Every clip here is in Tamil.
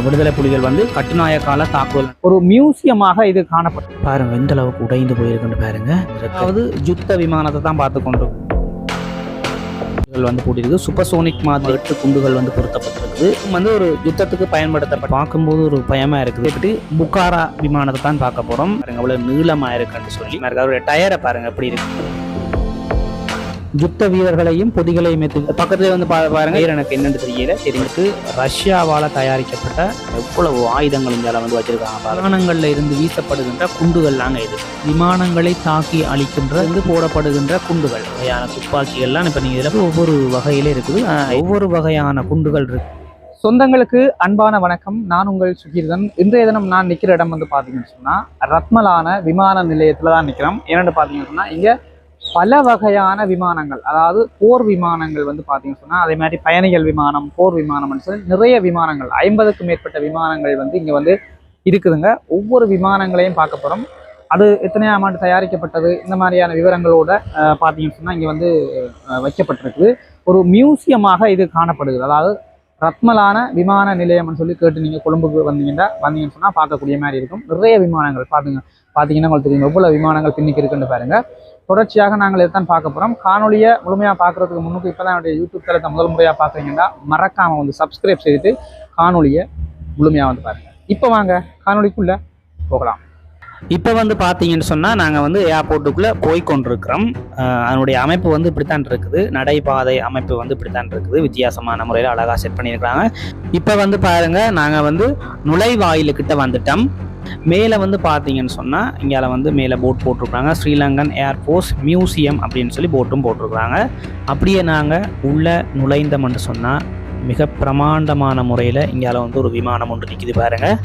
விடுதலை புலிகள் வந்து கட்டுநாயக்கால தாக்குதல் ஒரு மியூசியமாக இது காணப்பட்டு பாருங்க எந்த அளவுக்கு உடைந்து போயிருக்குன்னு பாருங்க. அதாவது யுத்த விமானத்தை தான் பார்த்து கொண்டு வந்து கூட்டியிருக்கு. சூப்பர்சோனிக் மாதிரி 8 குண்டுகள் வந்து பொருத்தப்பட்டிருக்குது. வந்து ஒரு யுத்தத்துக்கு பயன்படுத்தப்பட்ட பார்க்கும்போது ஒரு பயமா இருக்குது. இப்படி புகாரா விமானத்தை தான் பார்க்க போறோம். அவ்வளவு நீளமா இருக்குன்னு சொல்லி அவருடைய டயரை பாருங்க எப்படி இருக்கு. யுத்த வீரர்களையும் பொதிகளையும் பக்கத்துல வந்து பாருங்க. எனக்கு என்னன்னு தெரியல. தெரிஞ்சுக்கு ரஷ்யாவால தயாரிக்கப்பட்ட எவ்வளவு ஆயுதங்கள் இந்தியால வந்து வச்சிருக்காங்க. விமானங்கள்ல இருந்து வீசப்படுகின்ற குண்டுகள்லாங்க இது. விமானங்களை தாக்கி அழிக்கின்ற போடப்படுகின்ற குண்டுகள் வகையான துப்பாக்கிகள்லாம் இப்ப நீங்க இதுல ஒவ்வொரு வகையில இருக்குது. ஒவ்வொரு வகையான குண்டுகள் இருக்கு. சொந்தங்களுக்கு அன்பான வணக்கம். நான் உங்கள் சுகீர்தன். இன்றைய தினம் நான் நிற்கிற இடம் வந்து பார்த்தீங்கன்னு சொன்னா ரத்மலான விமான நிலையத்துல தான் நிற்கிறோம். என்னென்னு பார்த்தீங்கன்னு சொன்னா இங்க பல வகையான விமானங்கள், அதாவது போர் விமானங்கள் வந்து பார்த்தீங்கன்னு சொன்னால் அதே மாதிரி பயணிகள் விமானம், போர் விமானம்னு சொல்லி நிறைய விமானங்கள் 50க்கும் மேற்பட்ட விமானங்கள் வந்து இங்கே வந்து இருக்குதுங்க. ஒவ்வொரு விமானங்களையும் பார்க்க போகிறோம். அது எத்தனையாம் ஆண்டு தயாரிக்கப்பட்டது இந்த மாதிரியான விவரங்களோட பார்த்தீங்கன்னு சொன்னால் இங்கே வந்து வைக்கப்பட்டிருக்குது. ஒரு மியூசியமாக இது காணப்படுது. அதாவது ரத்மலான விமான நிலையம்னு சொல்லி கேட்டு நீங்கள் கொழும்புக்கு வந்தீங்கன்னு சொன்னால் பார்க்கக்கூடிய மாதிரி இருக்கும். நிறைய விமானங்கள் பார்த்தீங்கன்னா உங்களுக்கு தெரியும் எவ்வளோ விமானங்கள் பின்னிக்கு இருக்குன்னு பாருங்க. தொடர்ச்சியாக நாங்கள் இதைத்தான் பார்க்க போகிறோம். காணொலியை முழுமையாக பார்க்குறதுக்கு முன்னுக்கு இப்போ தான் என்னுடைய யூடியூப் தளத்தை முதல் முறையாக பார்க்குறீங்கன்னா மறக்காமல் வந்து சப்ஸ்கிரைப் செய்துட்டு காணொலியை முழுமையாக வந்து பாருங்கள். இப்போ வாங்க காணொலிக்குள்ளே போகலாம். இப்போ வந்து பார்த்தீங்கன்னு சொன்னால் நாங்கள் வந்து ஏர்போர்ட்டுக்குள்ளே போய் கொண்டிருக்கிறோம். அதனுடைய அமைப்பு வந்து இப்படித்தான் இருக்குது. நடைபாதை அமைப்பு வந்து இப்படித்தான் இருக்குது. வித்தியாசமான முறையில் அழகாக செட் பண்ணியிருக்கிறாங்க. இப்போ வந்து பாருங்கள், நாங்கள் வந்து நுழைவாயிலுக்கிட்ட வந்துட்டோம். மேலே வந்து பார்த்தீங்கன்னு சொன்னால் இங்கே வந்து மேலே போட் போட்டிருக்காங்க. ஸ்ரீலங்கன் ஏர்ஃபோர்ஸ் மியூசியம் அப்படின்னு சொல்லி போட்டும் போட்டிருக்கிறாங்க. அப்படியே நாங்கள் உள்ளே நுழைந்தோம்னு சொன்னால் மிக பிரமாண்டமான முறையில் இங்கே வந்து ஒரு விமானம் ஒன்று நிற்கிது பாருங்கள்.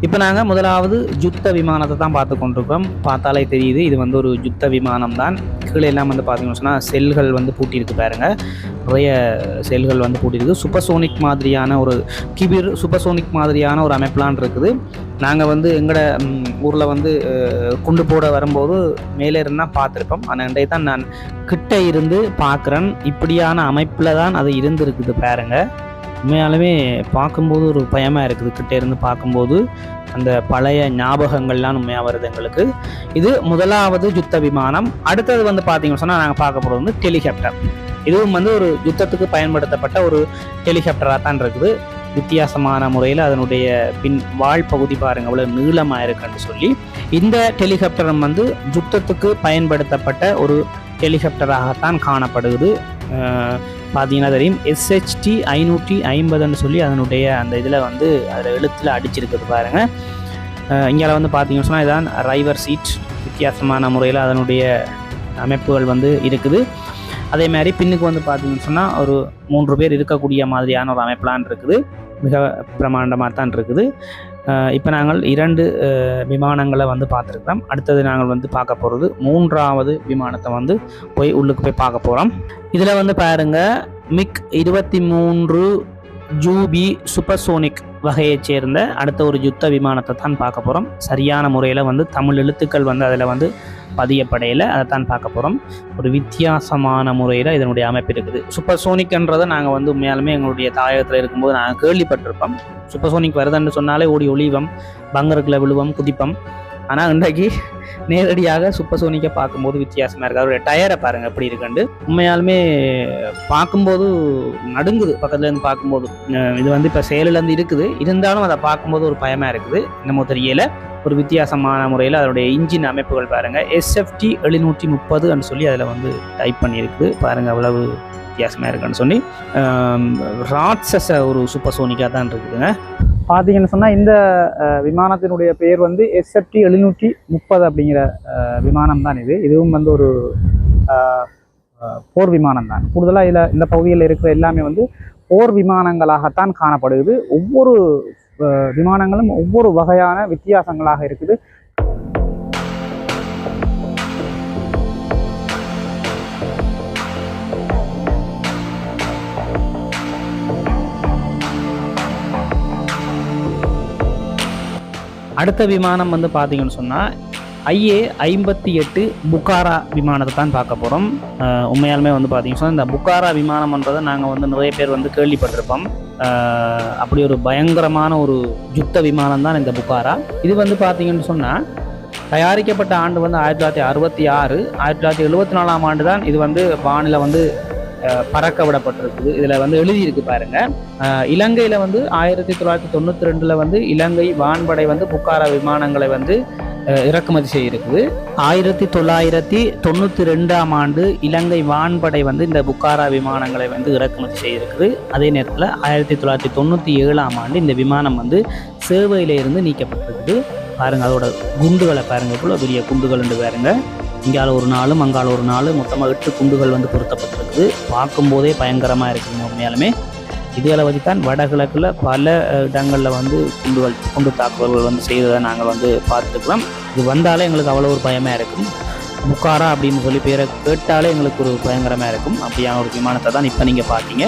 இப்போ நாங்கள் முதலாவது யுத்த விமானத்தை தான் பார்த்து கொண்டிருக்கோம். பார்த்தாலே தெரியுது இது வந்து ஒரு யுத்த விமானம் தான். கீழே எல்லாம் வந்து பார்த்தீங்கன்னு சொன்னால் செல்கள் வந்து பூட்டியிருக்கு பாருங்கள். நிறைய செல்கள் வந்து பூட்டியிருக்கு. சூப்பர்சோனிக் மாதிரியான ஒரு சூப்பர்சோனிக் மாதிரியான ஒரு அமைப்பெலாம் இருக்குது. நாங்கள் வந்து எங்களோட ஊரில் வந்து குண்டு போட வரும்போது மேலே இருந்தால் பார்த்துருப்போம். ஆனால் தான் நான் கிட்ட இருந்து பார்க்குறேன். இப்படியான அமைப்பில் தான் அது இருந்துருக்குது பாருங்கள். உண்மையாலுமே பார்க்கும்போது ஒரு பயமாக இருக்குது. கிட்டே இருந்து பார்க்கும்போது அந்த பழைய ஞாபகங்கள்லாம் உண்மையாக வருது எங்களுக்கு. இது முதலாவது யுத்த விமானம். அடுத்தது வந்து பார்த்தீங்கன்னு சொன்னால் நாங்கள் பார்க்க போகிறது வந்து ஹெலிகாப்டர். இதுவும் வந்து ஒரு யுத்தத்துக்கு பயன்படுத்தப்பட்ட ஒரு ஹெலிகாப்டராக தான் இருக்குது. வித்தியாசமான முறையில் அதனுடைய வால் பகுதி பாருங்கள் அவ்வளோ நீளமாக இருக்குன்னு சொல்லி. இந்த ஹெலிகாப்டர் வந்து யுத்தத்துக்கு பயன்படுத்தப்பட்ட ஒரு ஹெலிகாப்டராகத்தான் காணப்படுகிறது. பார்த்தீங்கன்னா தெரியும் SHT 550ன்னு சொல்லி அதனுடைய அந்த இதில் வந்து அதில் எழுத்தில் அடிச்சிருக்குது பாருங்கள். இங்கே வந்து பார்த்தீங்கன்னு சொன்னால் இதான் ரைவர் சீட். வித்தியாசமான முறையில் அதனுடைய அமைப்புகள் வந்து இருக்குது. அதே மாதிரி பின்னுக்கு வந்து பார்த்தீங்கன்னு சொன்னால் ஒரு 3 பேர் இருக்கக்கூடிய மாதிரியான ஒரு அமைப்பெலாம் இருக்குது. மிக பிரமாண்டமாக தான் இருக்குது. இப்போ நாங்கள் 2 விமானங்களை வந்து பார்த்துருக்கிறோம். அடுத்தது நாங்கள் வந்து பார்க்க போகிறது 3வது விமானத்தை வந்து உள்ளுக்கு போய் பார்க்க போகிறோம். இதில் வந்து பாருங்கள் மிக் 23 ஜூபி சூப்பர்சோனிக் வகையைச் சேர்ந்த அடுத்த ஒரு யுத்த விமானத்தை தான் பார்க்க போகிறோம். சரியான முறையில் வந்து தமிழ் எழுத்துக்கள் வந்து அதில் வந்து பதியப்படையில் அதை தான் பார்க்க போகிறோம். ஒரு வித்தியாசமான முறையில் இதனுடைய அமைப்பு இருக்குது. சூப்பர்சோனிக்ன்றதை நாங்கள் வந்து உண்மையாலுமே எங்களுடைய தாயகத்தில் இருக்கும்போது நாங்கள் கேள்விப்பட்டிருப்போம். சூப்பர்சோனிக் வருதுன்னு சொன்னாலே ஓடி ஒளிவம், பங்கருக்குள்ள விழுவம், குதிப்பம். ஆனால் இன்றைக்கு நேரடியாக சூப்பர்சோனிக்கை பார்க்கும்போது வித்தியாசமாக இருக்குது. அவருடைய டயரை பாருங்கள் எப்படி இருக்குண்டு. உண்மையாலுமே பார்க்கும்போது நடுங்குது பக்கத்துலேருந்து பார்க்கும்போது. இது வந்து இப்போ செயலிலேருந்து இருக்குது. இருந்தாலும் அதை பார்க்கும்போது ஒரு பயமாக இருக்குது. இன்னமும் தெரியல. ஒரு வித்தியாசமான முறையில் அதனுடைய இன்ஜின் அமைப்புகள் பாருங்கள். SFT 730 சொல்லி அதில் வந்து டைப் பண்ணியிருக்குது பாருங்கள். அவ்வளவு வித்தியாசமாக இருக்குன்னு சொல்லி ராட்சச ஒரு சூப்பர்சோனிக்காக தான் இருக்குதுங்க. பார்த்தீங்கன்னு சொன்னால் இந்த விமானத்தினுடைய பெயர் வந்து SFT 730 அப்படிங்கிற விமானம் தான் இது. இதுவும் வந்து ஒரு போர் விமானம் தான். கூடுதலாக இதில் இந்த பகுதியில் இருக்கிற எல்லாமே வந்து போர் விமானங்களாகத்தான் காணப்படுது. ஒவ்வொரு விமானங்களும் ஒவ்வொரு வகையான வித்தியாசங்களாக இருக்குது. அடுத்த விமானம் வந்து பார்த்தீங்கன்னு சொன்னால் IA-58 புகாரா விமானத்தை தான் பார்க்க போகிறோம். உண்மையாலுமே வந்து பார்த்தீங்கன்னு சொன்னால் இந்த புகாரா விமானம்ன்றதை நாங்கள் வந்து நிறைய பேர் வந்து கேள்விப்பட்டிருப்போம். அப்படி ஒரு பயங்கரமான ஒரு யுத்த விமானம் தான் இந்த புக்காரா. இது வந்து பார்த்தீங்கன்னு சொன்னால் தயாரிக்கப்பட்ட ஆண்டு வந்து 1966. 1974 ஆண்டு தான் இது வந்து வானில் வந்து பறக்க விடப்பட்டிருக்குது. இதில் வந்து எழுதியிருக்கு பாருங்க. இலங்கையில் வந்து 1992 வந்து இலங்கை வான்படை வந்து புக்காரா விமானங்களை வந்து இறக்குமதி செய்திருக்குது. 1992 ஆண்டு இலங்கை வான்படை வந்து இந்த புக்காரா விமானங்களை வந்து இறக்குமதி செய்திருக்குது. அதே நேரத்தில் 1997 ஆண்டு இந்த விமானம் வந்து சேவையிலிருந்து நீக்கப்பட்டிருக்குது. பாருங்கள், அதோட குண்டுகளை பாருங்கள், இவ்வளோ பெரிய குண்டுகள் என்று பாருங்க. இங்கால ஒரு நாளும் அங்கால ஒரு நாள் மொத்தமாக 8 குண்டுகள் வந்து பொருத்தப்பட்டிருக்குது. பார்க்கும்போதே பயங்கரமாக இருக்குங்க. உண்மையாலுமே இதுகளை வச்சு தான் வடகிழக்கில் பல இடங்களில் வந்து குண்டு தாக்குதல்கள் வந்து செய்ததை நாங்கள் வந்து பார்த்துக்கலாம். இது வந்தாலே எங்களுக்கு அவ்வளோ ஒரு பயமாக இருக்கும். புக்காரா அப்படின்னு சொல்லி பேரை கேட்டாலே எங்களுக்கு ஒரு பயங்கரமாக இருக்கும். அப்படியான ஒரு விமானத்தை தான் இப்போ நீங்கள் பார்த்தீங்க.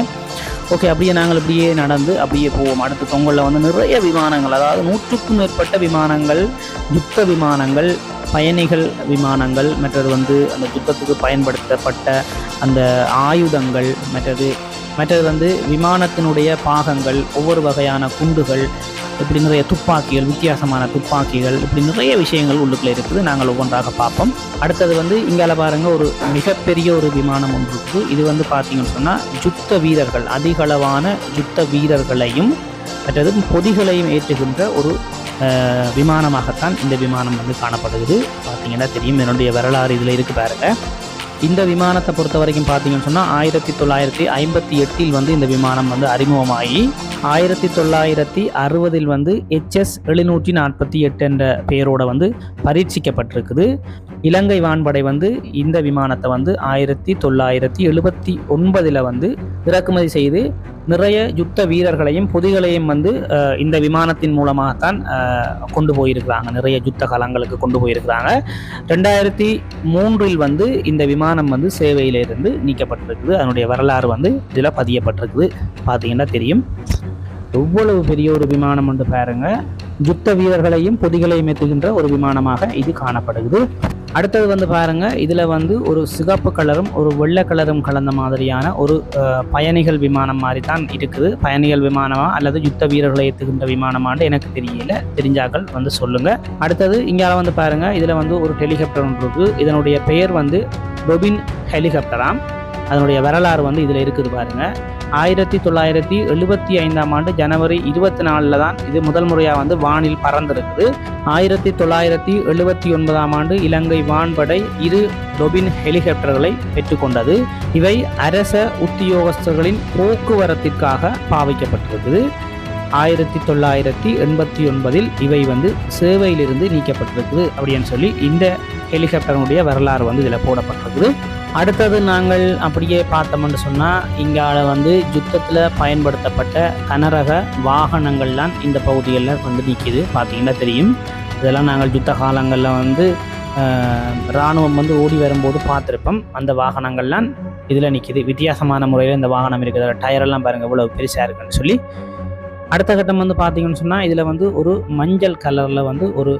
ஓகே, அப்படியே நாங்கள் இப்படியே நடந்து அப்படியே போவோம். அடுத்த தொங்கலில் வந்து நிறைய விமானங்கள், அதாவது 100க்கும் மேற்பட்ட விமானங்கள், யுத்த விமானங்கள், பயணிகள் விமானங்கள், மற்றது வந்து அந்த யுத்தத்துக்கு பயன்படுத்தப்பட்ட அந்த ஆயுதங்கள், மற்றது வந்து விமானத்தினுடைய பாகங்கள், ஒவ்வொரு வகையான குண்டுகள், இப்படி நிறைய துப்பாக்கிகள், வித்தியாசமான துப்பாக்கிகள், இப்படி நிறைய விஷயங்கள் உள்ளுக்குள்ளே இருக்குது. நாங்கள் ஒவ்வொன்றாக பார்ப்போம். அடுத்தது வந்து இங்கால பாருங்கள், ஒரு மிகப்பெரிய ஒரு விமானம் ஒன்று இருக்குது. இது வந்து பார்த்தீங்கன்னு சொன்னால் யுத்த வீரர்கள், அதிகளவான யுத்த வீரர்களையும் மற்றது பொதிகளையும் ஏற்றுகின்ற ஒரு விமானமாகத்தான் இந்த விமானம் வந்து காணப்படுகிறது. பார்த்தீங்கன்னா தெரியும், என்னுடைய வரலாறு இதில் இருக்குது பாருங்கள். இந்த விமானத்தை பொறுத்த வரைக்கும் பார்த்தீங்கன்னு சொன்னால் 1958 வந்து இந்த விமானம் வந்து அறிமுகமாகி 1960 வந்து HS 748 என்ற பெயரோட வந்து பரீட்சிக்கப்பட்டிருக்குது. இலங்கை வான்படை வந்து இந்த விமானத்தை வந்து 1979 வந்து இறக்குமதி செய்து நிறைய யுத்த வீரர்களையும் பொதிகளையும் வந்து இந்த விமானத்தின் மூலமாகத்தான் கொண்டு போயிருக்கிறாங்க. நிறைய யுத்த காலங்களுக்கு கொண்டு போயிருக்கிறாங்க. 2003 வந்து இந்த விமானம் வந்து சேவையிலிருந்து நீக்கப்பட்டிருக்குது. அதனுடைய வரலாறு வந்து இதில் பதியப்பட்டிருக்குது. பார்த்தீங்கன்னா தெரியும், எவ்வளவு பெரிய ஒரு விமானம் வந்து பாருங்க. யுத்த வீரர்களையும் பொதிகளையும் ஏற்றுகின்ற ஒரு விமானமாக இது காணப்படுகிறது. அடுத்தது வந்து பாருங்க, இதில் வந்து ஒரு சிகப்பு கலரும் ஒரு வெள்ளை கலரும் கலந்த மாதிரியான ஒரு பயணிகள் விமானம் மாதிரி தான் இருக்குது. பயணிகள் விமானமா அல்லது யுத்த வீரர்களை ஏற்றுகின்ற விமானமான்னு எனக்கு தெரியல, தெரிஞ்சாக்கள் வந்து சொல்லுங்க. அடுத்தது இங்கே வந்து பாருங்க, இதில் வந்து ஒரு ஹெலிகாப்டர் ஒன்று இருக்குது. இதனுடைய பெயர் வந்து ரொபின் ஹெலிகாப்டராம். அதனுடைய வரலாறு வந்து இதில் இருக்குது பாருங்க. 1975 ஆண்டு ஜனவரி 24 தான் இது முதல் முறையாக வந்து வானில் பறந்திருக்குது. 1979 ஆண்டு இலங்கை வான்படை 2 ரொபின் ஹெலிகாப்டர்களை பெற்றுக்கொண்டது. இவை அரச உத்தியோகஸ்தர்களின் போக்குவரத்திற்காக பாவிக்கப்பட்டிருக்குது. 1989 இவை வந்து சேவையிலிருந்து நீக்கப்பட்டிருக்குது அப்படின்னு சொல்லி இந்த ஹெலிகாப்டருடைய வரலாறு வந்து இதில் போடப்பட்டிருக்குது. அடுத்தது நாங்கள் அப்படியே பார்த்தோம்னு சொன்னால் இங்கால வந்து யுத்தத்தில் பயன்படுத்தப்பட்ட கனரக வாகனங்கள்லாம் இந்த பகுதிகளில் வந்து நிற்கிது. பார்த்தீங்கன்னா தெரியும், இதெல்லாம் நாங்கள் யுத்த காலங்களில் வந்து இராணுவம் வந்து ஓடி வரும்போது பார்த்துருப்போம். அந்த வாகனங்கள்லாம் இதில் நிற்கிது. வித்தியாசமான முறையில் இந்த வாகனம் இருக்குது. டயரெல்லாம் பாருங்கள் இவ்வளோ பெருசாக இருக்குன்னு சொல்லி. அடுத்த கட்டம் வந்து பார்த்தீங்கன்னு சொன்னால் இதில் வந்து ஒரு மஞ்சள் கலரில் வந்து ஒரு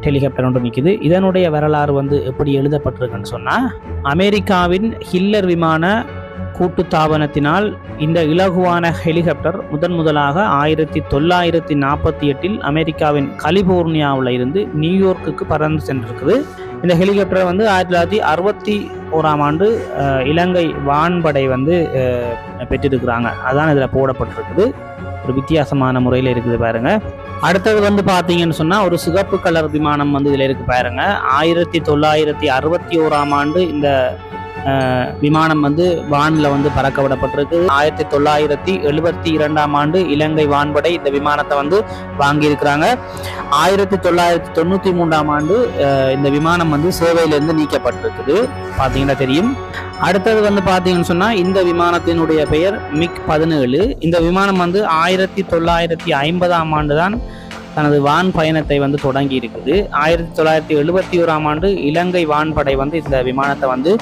ஹெலிகாப்டர் ஒன்று நிற்கிது. இதனுடைய வரலாறு வந்து எப்படி எழுதப்பட்டிருக்குன்னு சொன்னால், அமெரிக்காவின் ஹில்லர் விமான கூட்டுத்தாபனத்தினால் இந்த இலகுவான ஹெலிகாப்டர் முதலாக 1948 அமெரிக்காவின் கலிபோர்னியாவில் இருந்து நியூயார்க்குக்கு பறந்து சென்றிருக்குது. இந்த ஹெலிகாப்டரை வந்து 1961 ஆண்டு இலங்கை வான்படை வந்து பெற்றிருக்கிறாங்க. அதான் இதில் போடப்பட்டிருக்குது. ஒரு வித்தியாசமான முறையில் இருக்குது பாருங்க. அடுத்தது வந்து பார்த்தீங்கன்னு சொன்னால் ஒரு சிகப்பு கலர் விமானம் வந்து இதில் இருக்குது பாருங்க. 1961 ஆண்டு இந்த விமானம் வந்து வானில் வந்து பறக்க விடப்பட்டிருக்கு. 1972 ஆண்டு இலங்கை வான்படை இந்த விமானத்தை வந்து வாங்கியிருக்கிறாங்க. 1993 ஆண்டு இந்த விமானம் வந்து சேவையிலிருந்து நீக்கப்பட்டிருக்குது. பார்த்தீங்கன்னா தெரியும். அடுத்தது வந்து பார்த்தீங்கன்னு சொன்னால் இந்த விமானத்தினுடைய பெயர் MiG-17. இந்த விமானம் வந்து 1950 ஆண்டு தான் தனது வான் பயணத்தை வந்து தொடங்கி இருக்குது. 1971 ஆண்டு இலங்கை வான்படை வந்து இந்த விமானத்தை வந்து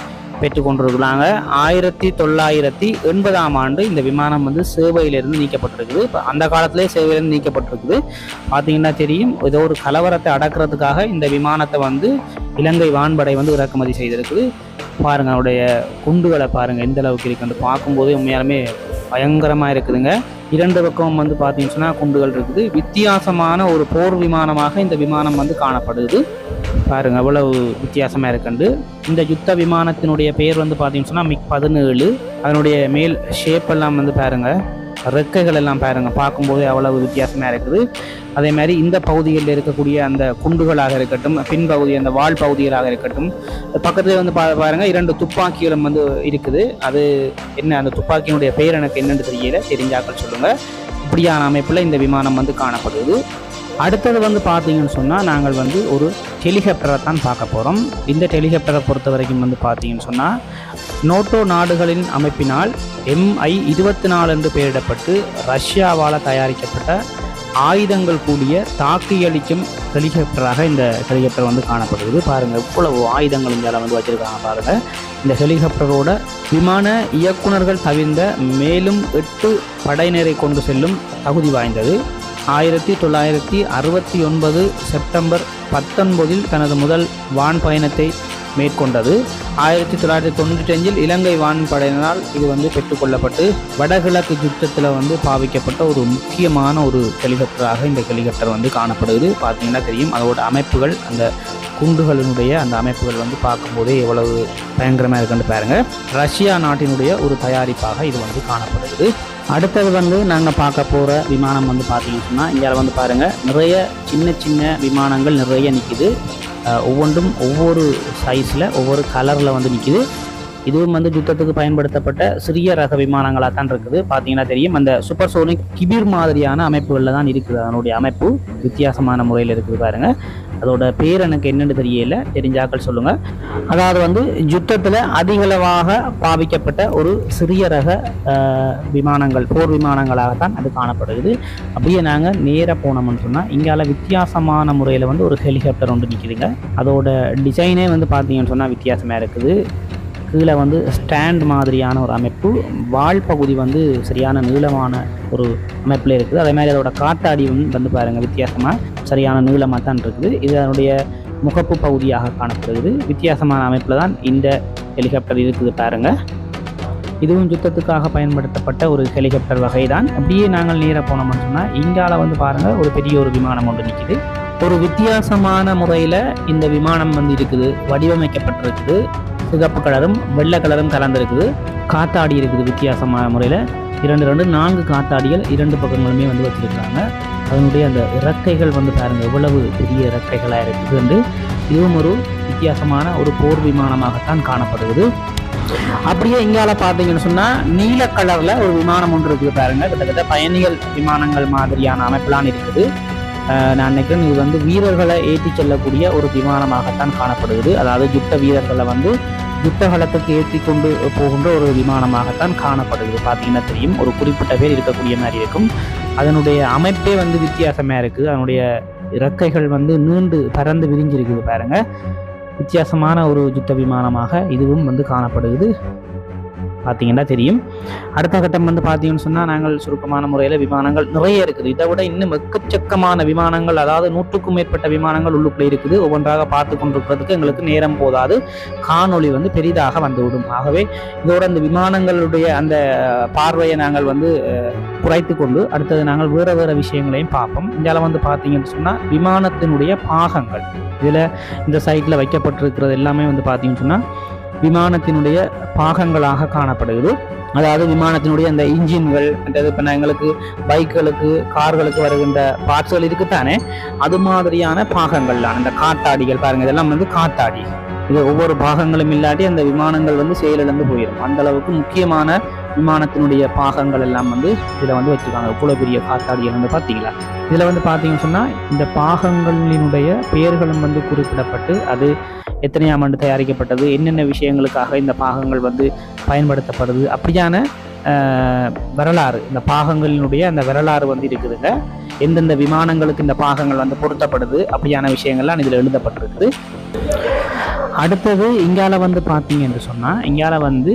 பெற்றுக்கொண்டிருக்கிறாங்க. 1980 ஆண்டு இந்த விமானம் வந்து சேவையிலிருந்து நீக்கப்பட்டிருக்குது. இப்போ அந்த காலத்திலே சேவையிலிருந்து நீக்கப்பட்டிருக்குது. பார்த்தீங்கன்னா தெரியும், ஏதோ ஒரு கலவரத்தை அடக்கிறதுக்காக இந்த விமானத்தை வந்து இலங்கை வான்படை வந்து இறக்குமதி செய்திருக்குது. பாருங்க, அவருடைய குண்டுகளை பாருங்கள் எந்த அளவுக்கு இருக்குன்னு பார்க்கும்போதே உண்மையாலுமே பயங்கரமாக இருக்குதுங்க. 2 பக்கமும் வந்து பார்த்தீங்கன்னு சொன்னால் குண்டுகள் இருக்குது. வித்தியாசமான ஒரு போர் விமானமாக இந்த விமானம் வந்து காணப்படுது. பாருங்கள் எவ்வளவு வித்தியாசமாக இருக்குண்டு. இந்த யுத்த விமானத்தினுடைய பெயர் வந்து பார்த்தீங்கன்னு சொன்னால் MiG-17. அதனுடைய மேல் ஷேப் எல்லாம் வந்து பாருங்கள், ரெக்கைகள் எல்லாம் பாருங்கள், பார்க்கும்போது அவ்வளவு வித்தியாசமாக இருக்குது. அதே மாதிரி இந்த பகுதிகளில் இருக்கக்கூடிய அந்த குண்டுகளாக இருக்கட்டும், பின்பகுதி அந்த வால் பகுதிகளாக இருக்கட்டும், பக்கத்தில் வந்து பாருங்கள் 2 துப்பாக்கிகளும் வந்து இருக்குது. அது என்ன, அந்த துப்பாக்கியினுடைய பெயர் எனக்கு என்னென்னு தெரியல, தெரிஞ்சாக்கள் சொல்லுங்கள். இப்படியான அமைப்பில் இந்த விமானம் வந்து காணப்படுது. அடுத்தது வந்து பார்த்தீங்கன்னு சொன்னால் நாங்கள் வந்து ஒரு ஹெலிகாப்டரை தான் பார்க்க போகிறோம். இந்த ஹெலிகாப்டரை பொறுத்த வரைக்கும் வந்து பார்த்தீங்கன்னு சொன்னால் நேட்டோ நாடுகளின் அமைப்பினால் MI-24 என்று பெயரிடப்பட்டு ரஷ்யாவால் தயாரிக்கப்பட்ட ஆயுதங்கள் கூடிய தாக்கியளிக்கும் ஹெலிகாப்டராக இந்த ஹெலிகாப்டர் வந்து காணப்படுகிறது. பாருங்கள் இவ்வளவு ஆயுதங்கள் இங்கே வந்து வச்சுருக்காங்க பாருங்கள். இந்த ஹெலிகாப்டரோட விமான இயக்குநர்கள் தவிர்ந்த மேலும் 8 படையினரை கொண்டு செல்லும் தகுதி வாய்ந்தது. 1969 செப்டம்பர் 19 தனது முதல் வான் பயணத்தை மேற்கொண்டது. 1995 இலங்கை வான்படையினரால் இது வந்து பெற்றுக்கொள்ளப்பட்டு வடகிழக்கு யுத்தத்தில் வந்து பாவிக்கப்பட்ட ஒரு முக்கியமான ஒரு ஹெலிகாப்டராக இந்த ஹெலிகாப்டர் வந்து காணப்படுது. பார்த்தீங்கன்னா தெரியும் அதோட அமைப்புகள், அந்த குண்டுகளினுடைய அந்த அமைப்புகள் வந்து பார்க்கும்போதே எவ்வளவு பயங்கரமாக இருக்குன்னு பாருங்கள். ரஷ்யா நாட்டினுடைய ஒரு தயாரிப்பாக இது வந்து காணப்படுது. அடுத்தது வந்து நாங்கள் பார்க்க போகிற விமானம் வந்து பார்த்தீங்கன்னு சொன்னால் இங்கே வந்து பாருங்கள் நிறைய சின்ன சின்ன விமானங்கள் நிறைய நிற்கிது. ஒவ்வொன்றும் ஒவ்வொரு சைஸில் ஒவ்வொரு கலரில் வந்து நிற்கிது. இதுவும் வந்து யுத்தத்துக்கு பயன்படுத்தப்பட்ட சிறிய ரக விமானங்களாக தான் இருக்குது. பார்த்தீங்கன்னா தெரியும் அந்த சூப்பர்சோனிக் கிபிர் மாதிரியான அமைப்புகளில் தான் இருக்குது. அதனுடைய அமைப்பு வித்தியாசமான முறையில் இருக்குது பாருங்கள். அதோட பேர் எனக்கு என்னென்னு தெரியல, தெரிஞ்சாக்கள் சொல்லுங்கள். அதாவது வந்து யுத்தத்தில் அதிகளவாக பாவிக்கப்பட்ட ஒரு சிறிய ரக விமானங்கள், போர் விமானங்களாகத்தான் அது காணப்படுகிறது. அப்படியே நாங்கள் நேராக போனோம்னு சொன்னால் இங்கால வித்தியாசமான முறையில் வந்து ஒரு ஹெலிகாப்டர் ஒன்று நிற்கிதுங்க. அதோட டிசைனே வந்து பார்த்தீங்கன்னு சொன்னால் வித்தியாசமாக இருக்குது. கீழே வந்து ஸ்டாண்ட் மாதிரியான ஒரு அமைப்பு, வால் பகுதி வந்து சரியான நீளமான ஒரு அமைப்பில் இருக்குது. அதே மாதிரி அதோட காத்தாடி வந்து பாருங்கள் வித்தியாசமாக சரியான நீளமாக தான் இருக்குது. இது அதனுடைய முகப்பு பகுதியாக காணப்படுகிறது. வித்தியாசமான அமைப்பில் தான் இந்த ஹெலிகாப்டர் இருக்குது பாருங்கள். இதுவும் யுத்தத்துக்காக பயன்படுத்தப்பட்ட ஒரு ஹெலிகாப்டர் வகை தான். அப்படியே நாங்கள் நேராக போனோம்னு சொன்னால் இங்கால வந்து பாருங்கள் ஒரு பெரிய ஒரு விமானம் ஒன்று நிற்கிது. ஒரு வித்தியாசமான முறையில் இந்த விமானம் வந்து இருக்குது, வடிவமைக்கப்பட்டிருக்குது. சிகப்பு கலரும் வெள்ளை கலரும் கலந்துருக்குது. காத்தாடி இருக்குது வித்தியாசமான முறையில். 4 காத்தாடிகள் 2 பக்கங்களுமே வந்து வச்சுருக்காங்க. அதனுடைய அந்த இறக்கைகள் வந்து பாருங்கள் எவ்வளவு பெரிய இறக்கைகளாக இருக்குது என்று. இதுவும் ஒரு வித்தியாசமான ஒரு போர் விமானமாகத்தான் காணப்படுகிறது. அப்படியே இங்கால பார்த்தீங்கன்னு சொன்னால் நீல கலரில் ஒரு விமானம் ஒன்று இருக்குது பாருங்கள். கிட்டத்தட்ட பயணிகள் விமானங்கள் மாதிரியான அமைப்பெலாம் இருக்குது. நான் நினைக்கிறேன் இது வந்து வீரர்களை ஏற்றி செல்லக்கூடிய ஒரு விமானமாகத்தான் காணப்படுகிறது. அதாவது யுத்த வீரர்களை வந்து யுத்த களத்துக்கு ஏற்றி கொண்டு போகின்ற ஒரு விமானமாகத்தான் காணப்படுகிறது. பார்த்தீங்கன்னா தெரியும் ஒரு குறிப்பிட்ட பேர் இருக்கக்கூடிய மாதிரி இருக்கும். அதனுடைய அமைப்பே வந்து வித்தியாசமாக இருக்குது. அதனுடைய இறக்கைகள் வந்து நீண்டு பறந்து விரிஞ்சிருக்குது பாருங்கள். வித்தியாசமான ஒரு யுத்த விமானமாக இதுவும் வந்து காணப்படுகிறது. பார்த்தீங்கன்னா தெரியும். அடுத்த கட்டம் வந்து பார்த்தீங்கன்னு சொன்னால் நாங்கள் சுருக்கமான முறையில் விமானங்கள் நிறைய இருக்குது. இதை விட இன்னும் எக்கச்சக்கமான விமானங்கள், அதாவது 100க்கும் மேற்பட்ட விமானங்கள் உள்ளுக்குள்ளே இருக்குது. ஒவ்வொன்றாக பார்த்து கொண்டிருக்கிறதுக்கு எங்களுக்கு நேரம் போதாது, காணொளி வந்து பெரிதாக வந்துவிடும். ஆகவே இதோட அந்த விமானங்களுடைய அந்த பார்வையை நாங்கள் வந்து குறைத்து கொண்டு அடுத்தது நாங்கள் வேறு வேறு விஷயங்களையும் பார்ப்போம். இதில் வந்து பார்த்தீங்கன்னு சொன்னால் விமானத்தினுடைய பாகங்கள் இதில் இந்த சைட்டில் வைக்கப்பட்டிருக்கிறது எல்லாமே வந்து பார்த்தீங்கன்னு சொன்னால் விமானத்தினுடைய பாகங்களாக காணப்படுகிறது. அதாவது விமானத்தினுடைய அந்த இன்ஜின்கள், அதாவது இப்போ எங்களுக்கு பைக்குகளுக்கு கார்களுக்கு வருகின்ற பார்ட்ஸ்கள் இருக்குத்தானே, அது மாதிரியான பாகங்கள்லாம் இந்த காத்தாடிகள் பாருங்கள். இதெல்லாம் வந்து காத்தாடி. இது ஒவ்வொரு பாகங்களும் இல்லாட்டி அந்த விமானங்கள் வந்து செயலிழந்து போயிடும். அந்த அளவுக்கு முக்கியமான விமானத்தினுடைய பாகங்கள் எல்லாம் வந்து இதில் வந்து வச்சுருக்காங்க. இவ்வளோ பெரிய காத்தாடிகள் வந்து பார்த்தீங்களா. இதில் வந்து பார்த்தீங்கன்னு சொன்னால் இந்த பாகங்களினுடைய பெயர்களும் வந்து குறிப்பிடப்பட்டு அது எத்தனையாம் ஆண்டு தயாரிக்கப்பட்டது, என்னென்ன விஷயங்களுக்காக இந்த பாகங்கள் வந்து பயன்படுத்தப்படுது, அப்படியான வரலாறு, இந்த பாகங்களினுடைய அந்த வரலாறு வந்து இருக்குதுங்க. எந்தெந்த விமானங்களுக்கு இந்த பாகங்கள் வந்து பொருத்தப்படுது அப்படியான விஷயங்கள்லாம் இதில் எழுதப்பட்டிருக்குது. அடுத்தது இங்கால வந்து பார்த்தீங்க என்று சொன்னால் இங்கால வந்து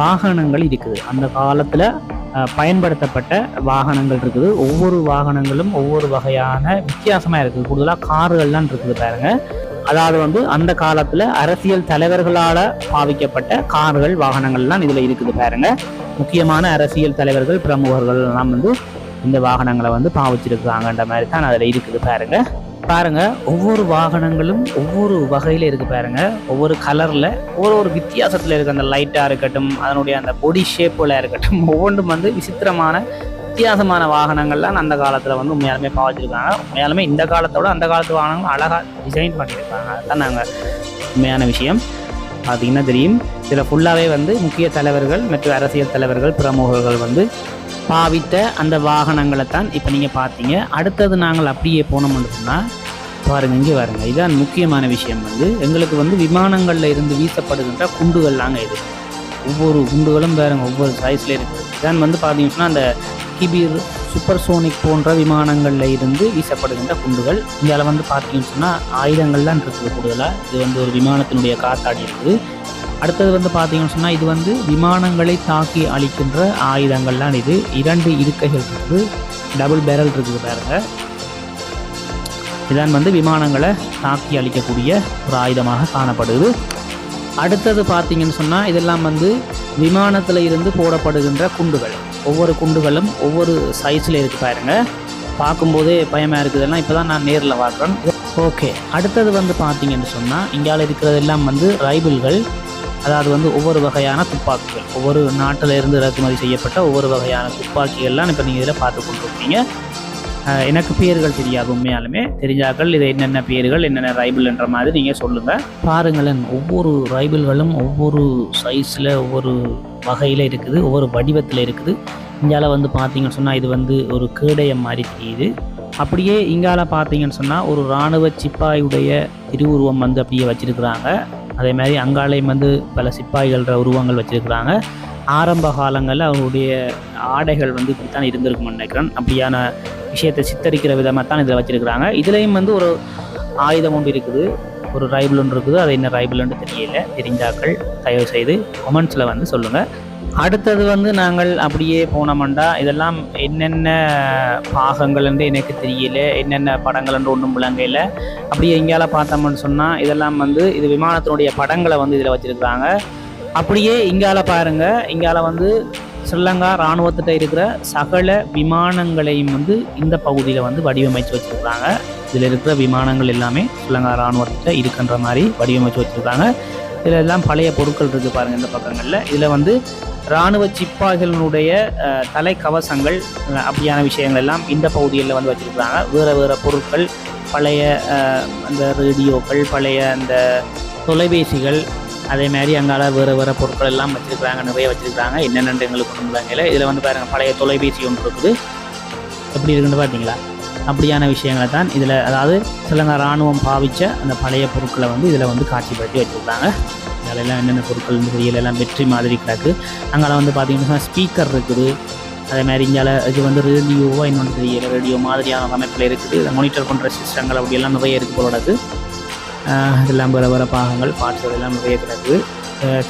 வாகனங்கள் இருக்குது. அந்த காலத்தில் பயன்படுத்தப்பட்ட வாகனங்கள் இருக்குது. ஒவ்வொரு வாகனங்களும் ஒவ்வொரு வகையான வித்தியாசமாக இருக்குது. கூடுதலாக கார்கள்லாம் இருக்குது பாருங்க. அதாவது வந்து அந்த காலத்தில் அரசியல் தலைவர்களால் பாவிக்கப்பட்ட கார்கள் வாகனங்கள்லாம் இதில் இருக்குது பாருங்க. முக்கியமான அரசியல் தலைவர்கள் பிரமுகர்கள் எல்லாம் வந்து இந்த வாகனங்களை வந்து பாவிச்சிருக்காங்கன்ற மாதிரி தான் அதில் இருக்குது பாருங்க ஒவ்வொரு வாகனங்களும் ஒவ்வொரு வகையில இருக்கு பாருங்க, ஒவ்வொரு கலர்ல ஒவ்வொரு வித்தியாசத்துல இருக்கு. அந்த லைட்டா இருக்கட்டும், அதனுடைய அந்த பொடி ஷேப்புல இருக்கட்டும், ஒவ்வொன்றும் வந்து விசித்திரமான வித்தியாசமான வாகனங்கள்லாம் அந்த காலத்துல வந்து உண்மையாலுமே பாவிச்சிருக்காங்க. உண்மையாலுமே இந்த காலத்தோட அந்த காலத்து வாகனங்கள் அழகா டிசைன் பண்ணியிருக்காங்க. அதுதான் நாங்கள் உண்மையான விஷயம். அது என்ன தெரியும், இதில் ஃபுல்லாகவே வந்து முக்கிய தலைவர்கள் மற்றும் அரசியல் தலைவர்கள் பிரமுகர்கள் வந்து பாவித்த அந்த வாகனங்களை தான் இப்போ நீங்கள் பார்த்தீங்க. அடுத்தது நாங்கள் அப்படியே போனோம்னு சொன்னால் பாருங்கள், இங்கே பாருங்க, இதுதான் முக்கியமான விஷயம். வந்து எங்களுக்கு வந்து விமானங்களில் இருந்து வீசப்படுகின்ற குண்டுகள்லாங்க இது. ஒவ்வொரு குண்டுகளும் பாருங்க ஒவ்வொரு சைஸில் இருக்குது. இதான் வந்து பார்த்தீங்கன்னா அந்த கிபீர் சூப்பர்சோனிக் போன்ற விமானங்களில் இருந்து வீசப்படுகின்ற குண்டுகள். இதில் வந்து பார்த்தீங்கன்னு சொன்னால் ஆயுதங்கள்லாம் இருக்குது கூடுதலாக. இது வந்து ஒரு விமானத்தினுடைய காத்தாடி இருக்குது. அடுத்தது வந்து பார்த்தீங்கன்னு சொன்னால் இது வந்து விமானங்களை தாக்கி அழிக்கின்ற ஆயுதங்கள்லாம். இது 2 இருக்கைகள் இருக்குது, டபுள் பேரல் இருக்குது பாருங்க. இதான் வந்து விமானங்களை தாக்கி அழிக்கக்கூடிய ஒரு ஆயுதமாக காணப்படுது. அடுத்தது பார்த்தீங்கன்னு சொன்னால் இதெல்லாம் வந்து விமானத்தில் இருந்து போடப்படுகின்ற குண்டுகள். ஒவ்வொரு குண்டுகளும் ஒவ்வொரு சைஸில் இருக்குது பாருங்க. பார்க்கும்போதே பயமாக இருக்குதுலாம் இப்போ தான் நான் நேரில் பார்க்குறேன். ஓகே, அடுத்தது வந்து பார்த்தீங்கன்னு சொன்னால் இங்கால இருக்கிறதெல்லாம் வந்து ரைபிள்கள். அதாவது வந்து ஒவ்வொரு வகையான துப்பாக்கிகள், ஒவ்வொரு நாட்டில் இருந்து இறக்குமதி செய்யப்பட்ட ஒவ்வொரு வகையான துப்பாக்கிகள்லாம் இப்போ நீங்கள் இதில் பார்த்து கொண்டிருக்கீங்க. எனக்கு பேர்கள் தெரியாது, உண்மையாலுமே தெரிஞ்சாக்கள் இதை என்னென்ன பேர்கள் என்னென்ன ரைபிள் என்ற மாதிரி நீங்கள் சொல்லுங்கள். பாருங்களேன், ஒவ்வொரு ரைபிள்களும் ஒவ்வொரு சைஸில் ஒவ்வொரு வகையில் இருக்குது, ஒவ்வொரு வடிவத்தில் இருக்குது. இங்கால வந்து பார்த்தீங்கன்னு சொன்னால் இது வந்து ஒரு கேடயம் மாதிரி தெரியுது. அப்படியே இங்கால பார்த்தீங்கன்னு சொன்னால் ஒரு இராணுவ சிப்பாயுடைய திருவுருவம் வந்து அப்படியே வச்சுருக்குறாங்க. அதே மாதிரி அங்காலையும் வந்து பல சிப்பாய்கள உருவங்கள் வச்சுருக்குறாங்க. ஆரம்ப காலங்களில் அவருடைய ஆடைகள் வந்து இப்படித்தான் இருந்திருக்கும்னு நினைக்கிறேன். அப்படியான விஷயத்தை சித்தரிக்கிற விதமாக தான் இதில் வச்சுருக்குறாங்க. இதுலேயும் வந்து ஒரு ஆயுதம் ஒன்று இருக்குது, ஒரு ரைபிள் ஒன்று இருக்குது. அது என்ன ரைபிள்னு தெரியல, தெரிஞ்சாக்கள் தயவு செய்து கமெண்ட்ஸில் வந்து சொல்லுங்கள். அடுத்தது வந்து நாங்கள் அப்படியே போனோம்டா இதெல்லாம் என்னென்ன பாகங்கள் என்று எனக்கு தெரியல, என்னென்ன படங்கள் என்று ஒன்றும் விளங்கல. அப்படியே இங்கால பார்த்தோம்னு சொன்னால் இதெல்லாம் வந்து இது விமானத்தினுடைய படங்களை வந்து இதில் வச்சுருக்குறாங்க. அப்படியே இங்கால பாருங்கள், இங்கால வந்து ஸ்ரீலங்கா இராணுவத்திட்ட இருக்கிற சகல விமானங்களையும் வந்து இந்த பகுதியில் வந்து வடிவமைச்சு வச்சுருக்குறாங்க. இதில் இருக்கிற விமானங்கள் எல்லாமே ஸ்ரீலங்கா இராணுவத்திட்ட இருக்கின்ற மாதிரி வடிவமைச்சு வச்சுருக்காங்க. இதில் எல்லாம் பழைய பொருட்கள் இருக்குது பாருங்கள் இந்த பக்கங்களில். இதில் வந்து இராணுவ சிப்பாய்களினுடைய தலைக்கவசங்கள் அப்படியான விஷயங்கள் எல்லாம் இந்த பகுதியில் வந்து வச்சுருக்குறாங்க. வேறு பொருட்கள், பழைய அந்த ரேடியோக்கள், பழைய அந்த தொலைபேசிகள், அதே மாதிரி அங்கால வேறு பொருட்கள் எல்லாம் வச்சுருக்குறாங்க, நிறைய வச்சுருக்குறாங்க. என்னென்னு எங்களுக்கு ஒன்றும் இல்லைங்களே. இதில் வந்து பாருங்கள் பழைய தொலைபேசி ஒன்று இருக்குது, எப்படி இருக்குன்னு பார்த்தீங்களா? அப்படியான விஷயங்களை தான் இதில், அதாவது ஸ்ரீலங்கா இராணுவம் பாவித்த அந்த பழைய பொருட்களை வந்து இதில் வந்து காட்சிப்படுத்தி வச்சுருக்காங்க. இதெல்லாம் என்னென்ன பொருட்கள் தெரியல, எல்லாம் வெற்றி மாதிரி கிடக்கு. அங்கே வந்து பார்த்தீங்கன்னா ஸ்பீக்கர் இருக்குது. அதே மாதிரி இங்கே இது வந்து ரேடியோவாக இன்னொன்று தெரியல, ரேடியோ மாதிரியான அமைப்பில் இருக்குது. இதை மானிட்டர் பண்ணுற சிஸ்டங்கள் அப்படியெல்லாம் நிறைய இருக்குது போலது. இதெல்லாம் வேறு பாகங்கள், பார்ட்ஸ்கள் எல்லாம் நிறைய கிடக்குது.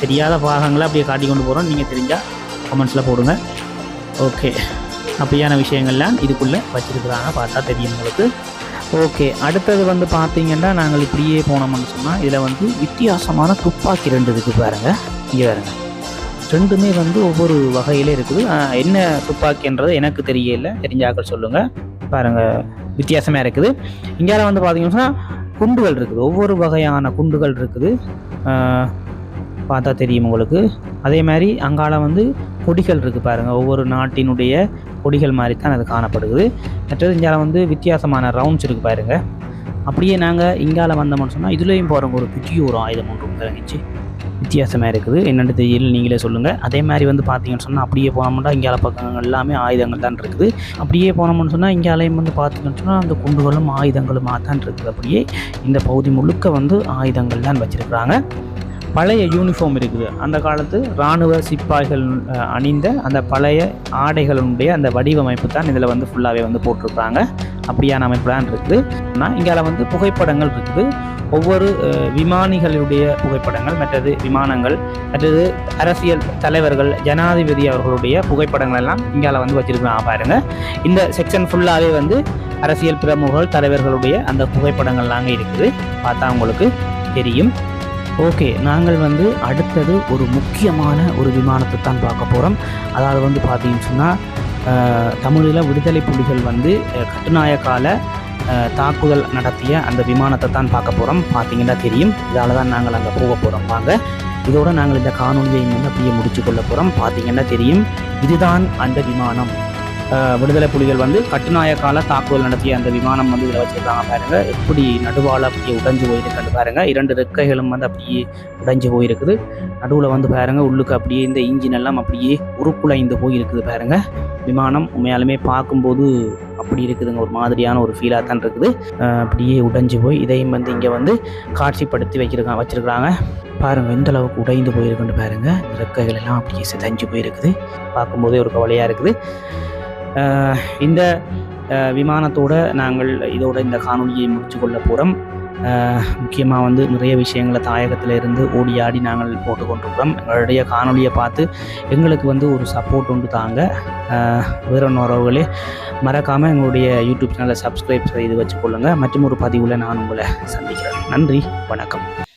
தெரியாத பாகங்களை அப்படியே காட்டி கொண்டு போகிறோம். நீங்கள் தெரிஞ்சால் கமெண்ட்ஸில் போடுங்க. ஓகே, அப்படியான விஷயங்கள்லாம் இதுக்குள்ளே வச்சுருக்குறாங்க, பார்த்தா தெரியும் உங்களுக்கு. ஓகே, அடுத்தது வந்து பார்த்தீங்கன்னா நாங்கள் இப்படியே போனோம்னு சொன்னால் இதில் வந்து வித்தியாசமான துப்பாக்கி 2 இருக்குது பாருங்கள். இங்கே பாருங்க, 2மே வந்து ஒவ்வொரு வகையிலே இருக்குது. என்ன துப்பாக்கின்றது எனக்கு தெரியல, தெரிஞ்சாக்கள் சொல்லுங்கள். பாருங்கள், வித்தியாசமாக இருக்குது. இங்கே வந்து பார்த்தீங்கன்னா குண்டுகள் இருக்குது, ஒவ்வொரு வகையான குண்டுகள் இருக்குது, பார்த்தா தெரியும் உங்களுக்கு. அதே மாதிரி அங்கால வந்து கொடிகள் இருக்குது பாருங்கள், ஒவ்வொரு நாட்டினுடைய கொடிகள் மாதிரி தான் அது காணப்படுது. மற்றது இங்கே வந்து வித்தியாசமான ரவுண்ட்ஸ் இருக்குது பாருங்கள். அப்படியே நாங்கள் இங்கால வந்தோம்னு சொன்னால் இதுலேயும் போகிறவங்க ஒரு பெரிய ஒரு ஆயுதம் ஒன்று இறங்கிச்சு, வித்தியாசமாக இருக்குது, என்னென்னு தெரியல, நீங்களே சொல்லுங்கள். அதே மாதிரி வந்து பார்த்தீங்கன்னு சொன்னால் அப்படியே போனோம்னா இங்கால பக்கங்கள் எல்லாமே ஆயுதங்கள் தான் இருக்குது. அப்படியே போனோம்னு சொன்னால் இங்காலையும் வந்து பார்த்தீங்கன்னு சொன்னால் அந்த குண்டுகளும் ஆயுதங்களுமாக தான் இருக்குது. அப்படியே இந்த பகுதி முழுக்க வந்து ஆயுதங்கள் தான் வச்சுருக்குறாங்க. பழைய யூனிஃபார்ம் இருக்குது, அந்த காலத்து இராணுவ சிப்பாய்கள் அணிந்த அந்த பழைய ஆடைகளுடைய அந்த வடிவமைப்பு தான் இதில் வந்து ஃபுல்லாகவே வந்து போட்டிருக்காங்க. அப்படியான அமைப்பு தான் இருக்குது. ஆனால் இங்கே வந்து புகைப்படங்கள் இருக்குது, ஒவ்வொரு விமானிகளுடைய புகைப்படங்கள், மற்றது விமானங்கள், மற்றது அரசியல் தலைவர்கள், ஜனாதிபதி அவர்களுடைய புகைப்படங்கள் எல்லாம் இங்கே வந்து வச்சுருக்காங்க பாருங்கள். இந்த செக்ஷன் ஃபுல்லாகவே வந்து அரசியல் பிரமுகர்கள் தலைவர்களுடைய அந்த புகைப்படங்கள்லாங்க இருக்குது, பார்த்தா உங்களுக்கு தெரியும். ஓகே, நாங்கள் வந்து அடுத்தது ஒரு முக்கியமான ஒரு விமானத்தை தான் பார்க்க போகிறோம். அதாவது வந்து பார்த்தீங்கன்னு சொன்னால் தமிழில் விடுதலை புலிகள் வந்து கட்டுநாயக்கால தாக்குதல் நடத்திய அந்த விமானத்தை தான் பார்க்க போகிறோம். பார்த்தீங்கன்னா தெரியும். இதால் தான் நாங்கள் அங்கே போக போகிறோம். வாங்க, இதோட நாங்கள் இந்த காணொலியை வந்து அப்படியே முடிச்சு கொள்ள போகிறோம். பார்த்தீங்கன்னா தெரியும், இதுதான் அந்த விமானம். விடுதலை புலிகள் வந்து கட்டுநாயக்கால தாக்குதல் நடத்திய அந்த விமானம் வந்து இதில் வச்சுருக்காங்க பாருங்கள். எப்படி நடுவால் அப்படியே உடைஞ்சு போயிருக்குன்னு பாருங்கள். 2 ரெக்கைகளும் வந்து அப்படியே உடைஞ்சு போயிருக்குது. நடுவில் வந்து பாருங்கள், உள்ளுக்கு அப்படியே இந்த இன்ஜின் எல்லாம் அப்படியே உருக்குலைந்து போயிருக்குது பாருங்கள். விமானம் உண்மையாலுமே பார்க்கும்போது அப்படி இருக்குதுங்க, ஒரு மாதிரியான ஒரு ஃபீலாக தான் இருக்குது. அப்படியே உடைஞ்சு போய் இதையும் வந்து இங்கே வந்து காட்சிப்படுத்தி வச்சுருக்காங்க பாருங்கள். எந்த அளவுக்கு உடைந்து போயிருக்குன்னு பாருங்கள். ரெக்கைகள் எல்லாம் அப்படியே சிதைஞ்சு போயிருக்குது. பார்க்கும்போதே ஒரு கவலையாக இருக்குது. இந்த விமானத்தோட நாங்கள் இதோட இந்த காணொலியை முடிச்சு கொள்ள போகிறோம். முக்கியமாக வந்து நிறைய விஷயங்களை தாயகத்தில் இருந்து ஓடி ஆடி நாங்கள் போட்டுக்கொண்டிருக்கிறோம். எங்களுடைய காணொலியை பார்த்து எங்களுக்கு வந்து ஒரு சப்போர்ட் உண்டு தாங்க. வேற ஒன்றவர்களே மறக்காமல் எங்களுடைய யூடியூப் சேனலை சப்ஸ்கிரைப் செய்து வச்சுக்கொள்ளுங்கள். மற்றும் ஒரு பதிவில் நான் உங்களை சந்திக்கிறேன். நன்றி, வணக்கம்.